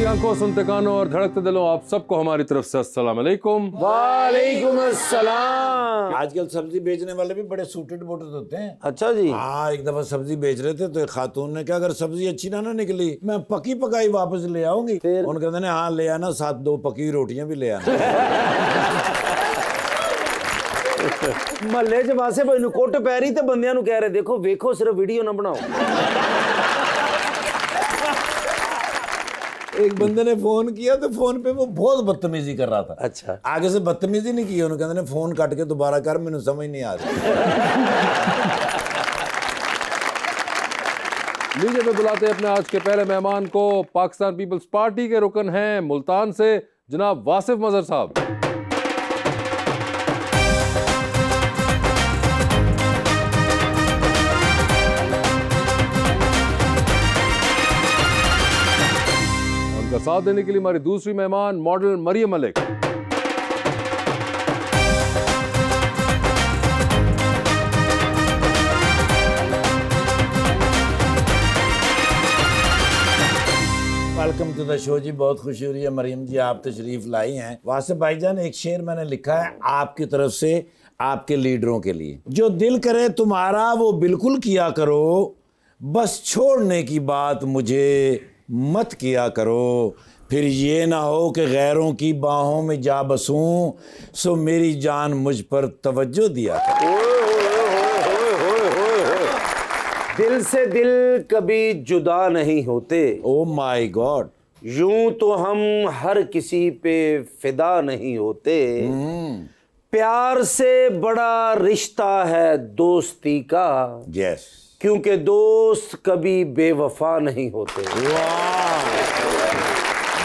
आंखों, सुनते कानों और धड़कते दिलों, आप सबको हमारी तरफ से अस्सलाम वालेकुम। वालेकुम अस्सलाम। आजकल सब्जी बेचने वाले भी बड़े सूटेड बूटेड होते हैं। अच्छा जी। हाँ, एक दफा सब्जी बेच रहे थे तो एक खातून ने कहा अगर सब्जी अच्छी ना निकली मैं पकी पकाई वापस ले आऊंगी। फिर उन कहते ने हाँ ले आना, साथ 2 पकी रोटियां भी ले आना। महल्ले च वासे भाई नु कुट पै रही ते बंदियां नु कह रहे देखो वेखो सिर्फ वीडियो ना बनाओ। एक बंदे ने फोन किया तो फोन पे वो बहुत बदतमीजी कर रहा था। अच्छा, आगे से बदतमीजी नहीं की, उन्होंने कहते ने फोन काट के दोबारा कर, मैंने समझ नहीं आ रही। लीजिए पे बुलाते हैं अपने आज के पहले मेहमान को। पाकिस्तान पीपल्स पार्टी के रुकन हैं मुल्तान से जनाब वासिफ मजहर साहब। उनका साथ देने के लिए हमारी दूसरी मेहमान model Maryam Malik. Welcome to the show जी, बहुत खुशी हो रही है मरियम जी आप तशरीफ लाई हैं। वासिफ भाईजान, एक शेर मैंने लिखा है आपकी तरफ से आपके लीडरों के लिए, जो दिल करे तुम्हारा वो बिल्कुल किया करो, बस छोड़ने की बात मुझे मत किया करो, फिर ये ना हो कि गैरों की बाहों में जा बसूं, सो मेरी जान मुझ पर तवज्जो दिया करो। दिल से दिल कभी जुदा नहीं होते, ओ माय गॉड, यूं तो हम हर किसी पे फिदा नहीं होते, प्यार से बड़ा रिश्ता है दोस्ती का, यस, क्योंकि दोस्त कभी बेवफा नहीं होते।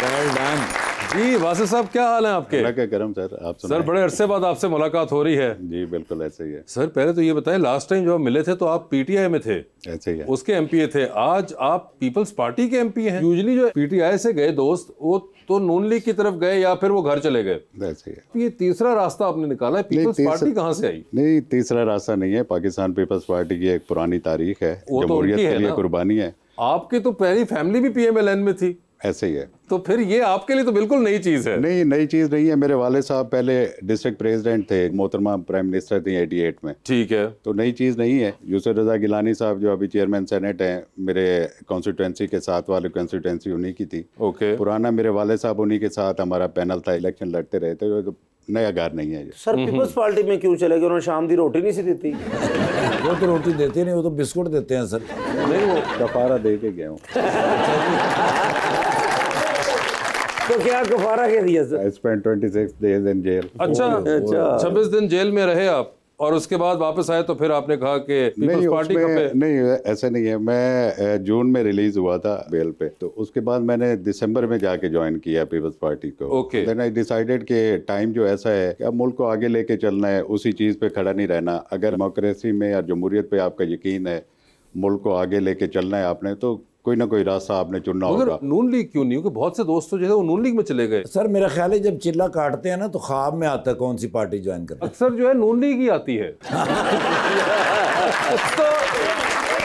वेल डन जी। वासिफ साहब क्या हाल है आपके? अल्लाह का करम सर, आप सर बड़े अरसे बाद आपसे मुलाकात हो रही है। जी बिल्कुल ऐसे ही है सर पहले तो ये बताएं, लास्ट टाइम जब आप मिले थे तो आप पीटीआई में थे, ऐसे ही है। उसके एमपीए थे, आज आप पीपल्स पार्टी के एमपी हैं। यूजुअली जो पीटीआई से गए दोस्त वो तो नून लीग की तरफ गए या फिर वो घर चले गए, ऐसे ही है। ये तीसरा रास्ता आपने निकाला है, पीपल्स पार्टी कहाँ से आई? नहीं, तीसरा रास्ता नहीं है। पाकिस्तान पीपल्स पार्टी की एक पुरानी तारीख है, वो तो जमहूरियत उनकी है के लिए ना। कुर्बानी है। आपकी तो पहली फैमिली भी पीएमएलएन में थी, ऐसे ही है। तो फिर ये आपके लिए तो बिल्कुल नई चीज है। नहीं, नई चीज नहीं है। मेरे वाले साहब पहले डिस्ट्रिक्ट प्रेसिडेंट थे, मोहतरमा प्राइम मिनिस्टर थी 88 में। ठीक है, तो नई चीज नहीं है। यूसुफ रजा गिलानी साहब जो अभी चेयरमैन सेनेट हैं, मेरे कॉन्स्टिट्यूंसी के साथ वाली कॉन्स्टिट्यूंसी उन्हीं की थी। ओके, पुराना मेरे वाले साहब उन्हीं के साथ हमारा पैनल था, इलेक्शन लड़ते रहे थे। तो नया घर नहीं है ये। सर पीपल्स पार्टी में क्यों चले गए? उन्होंने शाम की रोटी नहीं सी देती। वो तो रोटी देते नहीं, वो तो बिस्कुट देते हैं सर। नहीं, वो कफारा दे के गया हूँ। तो क्या कफारा के दिया sir? I spent 26 days in jail। अच्छा, 26 दिन जेल में रहे आप और उसके बाद वापस आए तो फिर आपने कहा कि पीपल्स पार्टी का नहीं, ऐसा नहीं है। मैं जून में रिलीज हुआ था बेल पे, तो उसके बाद मैंने दिसंबर में जाके ज्वाइन किया पीपल्स पार्टी को। ओके, देन आई डिसाइडेड कि टाइम जो ऐसा है कि अब मुल्क को आगे लेके चलना है, उसी चीज पे खड़ा नहीं रहना। अगर डेमोक्रेसी में या जमहूरियत पे आपका यकीन है, मुल्क को आगे लेके चलना है आपने, तो कोई ना कोई रास्ता आपने चुनना होगा। नून लीग क्यों नहीं? क्योंकि बहुत से दोस्त जो है वो नून लीग में चले गए। सर मेरा ख्याल है जब चिल्ला काटते हैं ना तो ख्वाब में आता है कौन सी पार्टी ज्वाइन करना। अक्सर जो है नून लीग ही आती है। तो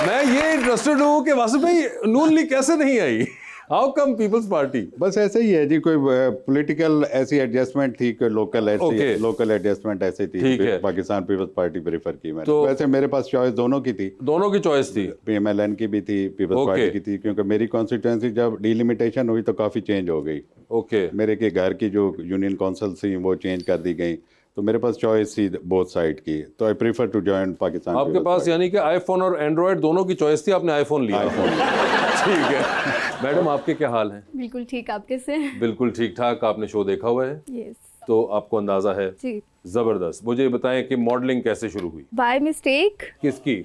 मैं ये इंटरेस्टेड हूँ कि वासिफ भाई नून लीग कैसे नहीं आई? How come Peoples Party? बस ऐसे ही है जी, कोई पॉलिटिकल ऐसी एडजस्टमेंट थी, कोई लोकल ऐसी लोकल एडजस्टमेंट ऐसी थी। पाकिस्तान पीपल्स पार्टी प्रेफर की मैंने। तो वैसे मेरे पास चॉइस दोनों की थी। दोनों की चॉइस थी, पीएमएलएन की भी थी, पीपल्स पार्टी की थी, क्योंकि मेरी कॉन्स्टिट्यूंसी जब डिलिमिटेशन हुई तो काफी चेंज हो गई। ओके, मेरे के घर की जो यूनियन काउंसिल थी वो चेंज कर दी गई, तो मेरे पास चॉइस थी बोथ साइड की। तो I prefer to join Pakistan. आपके पास यानी कि आईफोन और एंड्रॉइड दोनों की चॉइस थी, आपने आईफोन लिया। ठीक है। मैडम आपके क्या हाल हैं? बिल्कुल ठीक, आप कैसे हैं? बिल्कुल ठीक ठाक। आपने शो देखा हुआ है? यस। तो आपको अंदाजा है? जी। जबरदस्त। मुझे बताएं कि मॉडलिंग कैसे शुरू हुई? By mistake. किसकी?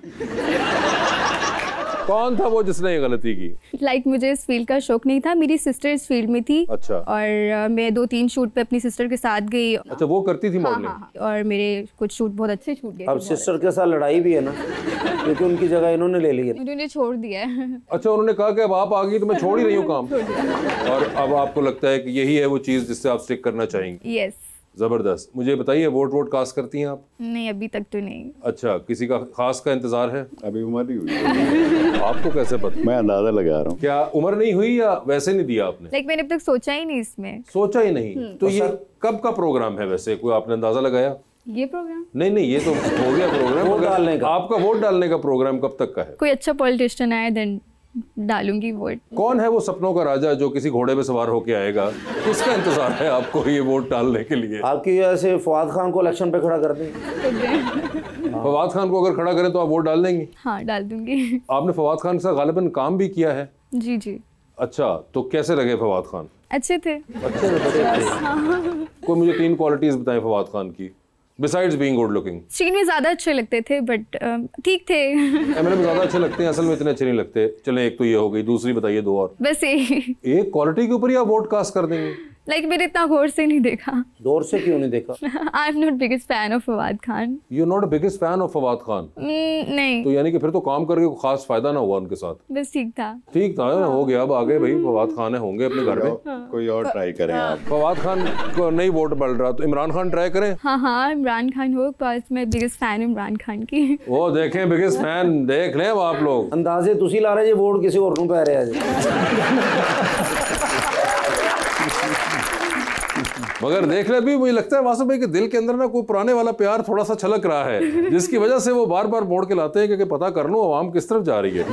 कौन था वो जिसने ये गलती की? लाइक मुझे इस फील्ड का शौक नहीं था, मेरी सिस्टर इस फील्ड में थी। अच्छा। और मैं 2-3 शूट पे अपनी सिस्टर के साथ गई। अच्छा, वो करती थी मॉडलिंग? हाँ, और मेरे कुछ शूट बहुत अच्छे छूट गए। अब सिस्टर के साथ लड़ाई भी है ना, क्योंकि उनकी जगह इन्होंने ले ली है। उन्होंने छोड़ दिया है। अच्छा, उन्होंने कहा कि अब आप आ गई तो मैं छोड़ ही रही हूँ काम। और अब आपको लगता है कि यही है वो चीज़ जिससे आप स्टिक करना चाहेंगी? यस। जबरदस्त। मुझे बताइए, वोट कास्ट करती हैं आप? नहीं, अभी तक तो नहीं। अच्छा, किसी का खास का इंतजार है? अभी उम्र नहीं हुई। आपको कैसे पता? मैं अंदाजा लगा रहा हूँ। क्या उम्र नहीं हुई या वैसे नहीं दिया आपने? लाइक मैंने अब तक सोचा ही नहीं इसमें। सोचा ही नहीं? तो ये कब का प्रोग्राम है वैसे, कोई आपने अंदाजा लगाया? ये प्रोग्राम नहीं, ये तो हो गया प्रोग्राम। वोट डालने का। आपका वोट डालने का प्रोग्राम कब तक का है? कोई अच्छा पॉलिटिशियन आए देन डालूंगी वोट। कौन है वो सपनों का राजा जो किसी घोड़े पे सवार होके आएगा? किसका इंतजार है आपको ये वोट डालने के लिए? आपकी वजह से फवाद खान को इलेक्शन पे खड़ा कर दें। फवाद खान को अगर खड़ा करें तो आप वोट डाल देंगी? हाँ, डाल दूंगी। आपने फवाद खान के साथ गालिबन काम भी किया है? जी जी, अच्छा, तो कैसे लगे फवाद खान? अच्छे थे। अच्छे थे। कोई मुझे 3 क्वालिटीज बताएं फवाद खान की, besides being good looking. Screen में ज्यादा अच्छे लगते थे बट ठीक थे। कैमरे में ज्यादा अच्छे लगते हैं, असल में इतने अच्छे नहीं लगते। चलें, एक तो ये हो गई, दूसरी बताइए 2 और। बस यही। एक क्वालिटी के ऊपर ही आप वोट कास्ट कर देंगे? लाइक मैंने इतना गौर से नहीं देखा। दौर से क्यों नहीं देखा? I am not biggest fan of Fawad Khan. You not biggest fan of Fawad Khan? नहीं, तो यानी कि फिर तो काम करके कोई खास फायदा ना हुआ उनके साथ? बस ठीक था। ठीक था, हो गया। अब आगे भाई फवाद खान है, होंगे अपने घर में। कोई और ट्राई करें आप। फवाद खान को नहीं वोट मिल रहा तो इमरान खान ट्राई करें? हाँ, इमरान खान हो, बस मैं बिगेस्ट फैन हूँ इमरान खान की। वो देखें, बिगेस्ट फैन देख लें अब आप लोग। अंदाजे तुसी ला रहे जे वोट किसी और ਨੂੰ ਪੈ ਰਿਹਾ ਜੀ। मगर देख ले भी, मुझे लगता है वासु भाई के दिल के अंदर ना कोई पुराने वाला प्यार थोड़ा सा छलक रहा है, जिसकी वजह से वो बार बार मोड़ के लाते हैं कि पता कर लो आवाम किस तरफ जा रही है।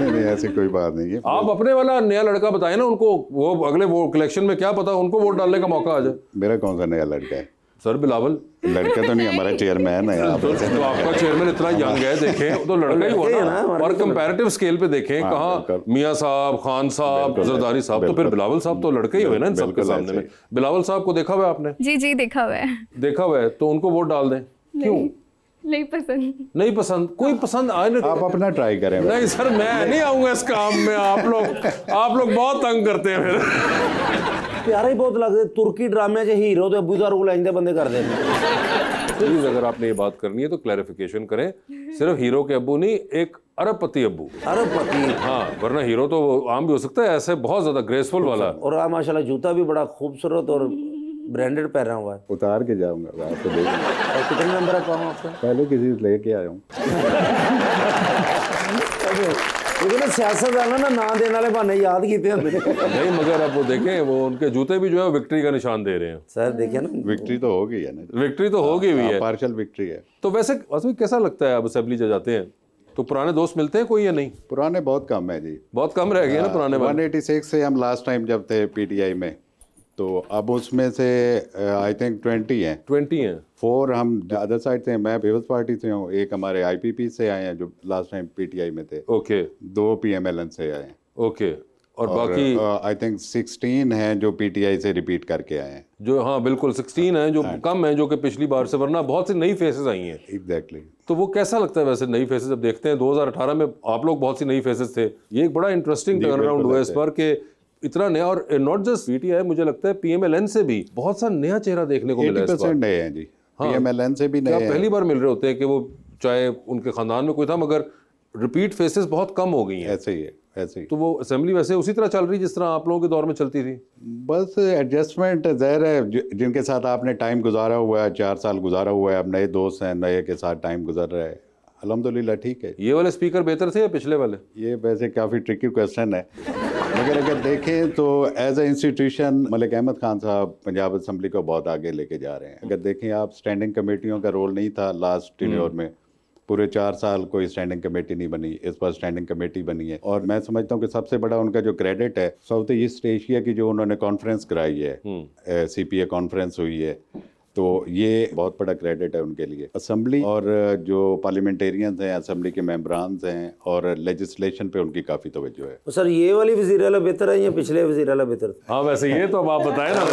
नहीं, ऐसी कोई बात नहीं है। आप अपने वाला नया लड़का बताए ना उनको, वो अगले वो इलेक्शन में क्या पता उनको वोट डालने का मौका आ जाए। मेरा कौन सा नया लड़का है? सर बिलावल। लड़का तो नहीं, हमारा चेयरमैन है यहाँ पर। तो आपका चेयरमैन इतना यंग है, देखें तो लड़का ही हुआ ना। और कंपैरेटिव स्केल पे देखें, कहाँ मियाँ साहब, खान साहब, जरदारी साहब, तो फिर बिलावल साहब तो लड़के ही हुए ना इन सबके सामने में। बिलावल साहब को देखा हुआ है आपने? जी जी, देखा हुआ है। देखा हुआ है, तो उनको वोट डाल दें? क्यों नहीं पसंद? नहीं पसंद? कोई पसंद आए ना, आप अपना ट्राई करें। नहीं सर, मैं नहीं आऊंगा इस काम में। आप लोग बहुत तंग करते हैं फिर। प्यारा ही बहुत लगते। तुर्की ड्रामे च हीरो ते अबूदार को लेंदे बंदे कर देते। प्लीज अगर आपने ये बात करनी है तो क्लैरिफिकेशन करें, सिर्फ हीरो के अब्बू नहीं, एक अरबपति अब्बू। अरबपति? हाँ, वरना हीरो तो आम भी हो सकता है, ऐसे बहुत ज्यादा ग्रेसफुल वाला। और आप माशाल्लाह जूता भी बड़ा खूबसूरत और ब्रांडेड पहना हुआ है। उतार के जाऊंगा आपको देख। और कितने नंबर है पाऊँ आपका? पहले किसी से लेके आया हूँ। लेकिन सियासत वाला ना देने वाले बहाने याद किए होंगे। नहीं, मगर अब वो देखें, वो उनके जूते भी जो है विक्ट्री का निशान दे रहे हैं। सर देखिए ना, विक्ट्री तो हो गई है ना। विक्ट्री तो होगी भी है, पार्शियल विक्ट्री है। तो वैसे कैसा लगता है, अब असेंबली जब जाते हैं तो पुराने दोस्त मिलते हैं कोई या नहीं? पुराने बहुत कम है जी, बहुत कम रह गए ना पुराने वाले। 186 से हम लास्ट टाइम जब थे पीटीआई में, तो अब उसमें से आई थिंक 20 हैं। 20 हैं। 4 हम अदर साइड से हैं, मैं पीपल्स पार्टी से हूँ, एक हमारे आईपीपी से आए हैं जो लास्ट टाइम पीटीआई में थे। ओके 2 पीएमएलएन से आए हैं। ओके, और बाकी आई थिंक 16 हैं जो पीटीआई से रिपीट करके आए हैं। जो, हाँ बिल्कुल 16 हैं जो कम हैं, जो कि पिछली बार से, वरना बहुत सी नई फेसेस आई हैं। एग्जैक्टली। तो वो कैसा लगता है वैसे नई फेसेस जब देखते हैं? 2018 में आप लोग बहुत सी नई फेसेस थे, ये एक बड़ा इंटरेस्टिंग टर्न अराउंड हुआ इस बार के इतना नया, और नॉट जस्ट पीटीआई, मुझे लगता है पीएमएलएन से भी बहुत सा नया चेहरा देखने को मिला इस बार। 80% नए हैं जी। पीएमएलएन से भी नए हैं। पहली बार मिल रहे होते हैं कि वो चाहे उनके खानदान में कोई था, मगर रिपीट फेसेस बहुत कम हो गई हैं। ऐसे ही है, ऐसे ही। तो वो असेंबली वैसे उसी तरह चल रही जिस तरह आप लोगों के दौर में चलती थी? बस एडजस्टमेंट ज़ाहिर है, जिनके साथ आपने टाइम गुजारा हुआ है, 4 साल गुजारा हुआ है, अब नए दोस्त हैं, नए के साथ टाइम गुजर रहा है, अल्हम्दुलिल्लाह ठीक है। ये वाले स्पीकर बेहतर थे या पिछले वाले? ये वैसे काफ़ी ट्रिकी क्वेश्चन है, मगर अगर देखें तो as a institution Malik Ahmad Khan Sahab Punjab assembly को बहुत आगे लेके जा रहे हैं। अगर देखें आप, स्टैंडिंग कमेटियों का रोल नहीं था लास्ट टेन्योर में, पूरे 4 साल कोई स्टैंडिंग कमेटी नहीं बनी, इस बार स्टैंडिंग कमेटी बनी है। और मैं समझता हूँ कि सबसे बड़ा उनका जो क्रेडिट है, साउथ ईस्ट एशिया की जो उन्होंने कॉन्फ्रेंस कराई है, सीपीए कॉन्फ्रेंस हुई है, तो ये बहुत बड़ा क्रेडिट है उनके लिए। असेंबली और जो पार्लियामेंटेरियंस हैं, असेंबली के मेंबरान्स हैं, और लेजिस्लेशन पे उनकी काफ़ी तवज्जो है। तो सर ये वाली वज़ीर आला बेहतर है या पिछले वज़ीर आला बेहतर? हाँ वैसे ये तो अब आप बताएं ना।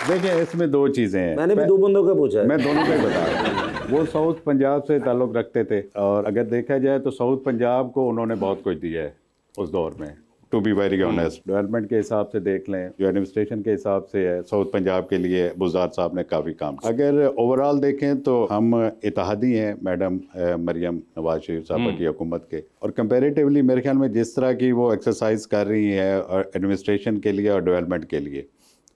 देखिए इसमें 2 चीज़ें हैं। मैंने भी 2 बंदों का पूछा है। मैं दोनों का बता रहा हूँ। वो साउथ पंजाब से ताल्लुक़ रखते थे, और अगर देखा जाए तो साउथ पंजाब को उन्होंने बहुत कुछ दिया है उस दौर में। To be very honest, development के हिसाब से देख लें, जो एडमिनिस्ट्रेशन के हिसाब से है, साउथ पंजाब के लिए बुज़दार साहब ने काफ़ी काम किया। अगर ओवरऑल देखें तो हम इत्तेहादी हैं मैडम मरियम नवाज शरीफ साहबा की हुकूमत के, और कंपैरेटिवली मेरे ख्याल में जिस तरह की वो एक्सरसाइज कर रही है और एडमिनिस्ट्रेशन के लिए और डेवलपमेंट के लिए,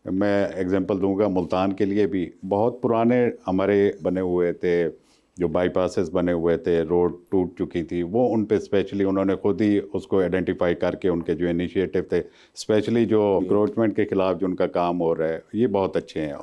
मैं एग्जांपल दूंगा मुल्तान के लिए भी, बहुत पुराने हमारे बने हुए थे जो बाईपासेस बने हुए थे, रोड टूट चुकी थी, वो उन पे स्पेशली उन्होंने खुद ही उसको आइडेंटिफाई करके उनके जो इनिशिएटिव थे, स्पेशली जो इंक्रोचमेंट के खिलाफ जो उनका काम हो रहा है, ये बहुत अच्छे हैं।